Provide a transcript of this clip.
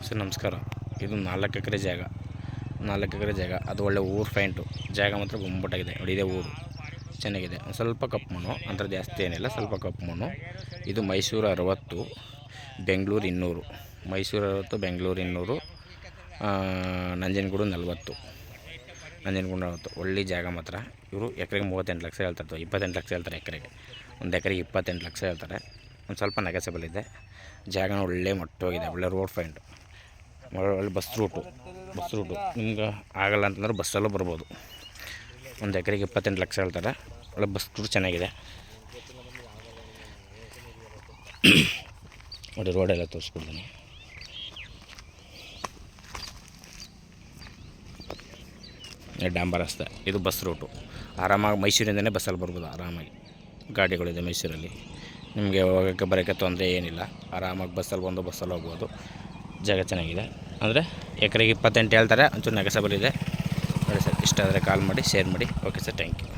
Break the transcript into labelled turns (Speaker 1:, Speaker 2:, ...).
Speaker 1: Sir ನಮಸ್ಕಾರ. ಇದು 4 ಎಕರೆ ಜಾಗ, 4 ಎಕರೆ ಜಾಗ. ಅದು ಒಳ್ಳೆ ಊರು ಫೈಂಟು ಜಾಗ ಮಾತ್ರ ಗುಂಬಟಾಗಿದೆ ನೋಡಿ. ಇದೇ ಊರು ಚೆನ್ನಾಗಿದೆ. ಒಂದು ಸ್ವಲ್ಪ ಕಪ್ಪು ಮಣ್ಣು, ಅಂತರ ಜಾಸ್ತಿ ಏನಿಲ್ಲ, ಸ್ವಲ್ಪ ಕಪ್ಪು ಮಣ್ಣು. ಇದು ಮೈಸೂರು 60, ಬೆಂಗಳೂರು 200. ಮೈಸೂರು 60, ಬೆಂಗಳೂರು 200, ನಂಜನಗೂಡು 40. ನಂಜನಗೂಡು 40. ಒಳ್ಳೆ ಜಾಗ ಮಾತ್ರ. ಇವರು ಎಕರೆಗೆ 38 ಲಕ್ಷ ಹೇಳ್ತಾರೆ, 28 ಲಕ್ಷ ಹೇಳ್ತಾರೆ ಎಕರೆಗೆ. ಒಂದು ಎಕರೆಗೆ 28 ಲಕ್ಷ ಹೇಳ್ತಾರೆ. ಒಂದು ಸ್ವಲ್ಪ ನೆಗೆಸಬಲ್ ಇದೆ. ಜಾಗನ ಒಳ್ಳೆ ಮಟ್ಟೋಗಿದೆ, ಒಳ್ಳೆ ರೋಡ್ ಫೈಂಟು, ಒಳ್ಳೆ ಬಸ್ ರೂಟು ನಿಮ್ಗೆ ಆಗಲ್ಲ ಅಂತಂದ್ರೆ ಬಸ್ಸಲ್ಲೂ ಬರ್ಬೋದು. ಒಂದು ಎಕರೆಗೆ 28 ಲಕ್ಷ ಹೇಳ್ತಾರೆ. ಒಳ್ಳೆ ಬಸ್ ರೂಟ್ ಚೆನ್ನಾಗಿದೆ ನೋಡಿ. ರೋಡೆಲ್ಲ ತೋರಿಸ್ಬಿಡ್ತೀನಿ. ಡಾಂಬರ್ ರಸ್ತೆ, ಇದು ಬಸ್ ರೂಟು. ಆರಾಮಾಗಿ ಮೈಸೂರಿಂದನೇ ಬಸ್ಸಲ್ಲಿ ಬರ್ಬೋದು. ಆರಾಮಾಗಿ ಗಾಡಿಗಳಿದೆ ಮೈಸೂರಲ್ಲಿ. ನಿಮಗೆ ಹೋಗೋಕ್ಕೆ ಬರೋಕ್ಕೆ ತೊಂದರೆ ಏನಿಲ್ಲ. ಆರಾಮಾಗಿ ಬಸ್ಸಲ್ಲಿ ಬಂದು ಬಸ್ಸಲ್ಲಿ ಹೋಗ್ಬೋದು. ಜಾಗ ಚೆನ್ನಾಗಿದೆ. ಅಂದರೆ ಎಕರೆಗೆ 28 ಹೇಳ್ತಾರೆ. ಒಂಚೂರು ನೆಗೆಸಬಲ್ ಇದೆ ನೋಡಿ ಸರ್. ಇಷ್ಟ ಆದರೆ ಕಾಲ್ ಮಾಡಿ, ಶೇರ್ ಮಾಡಿ. Okay sir, thank you.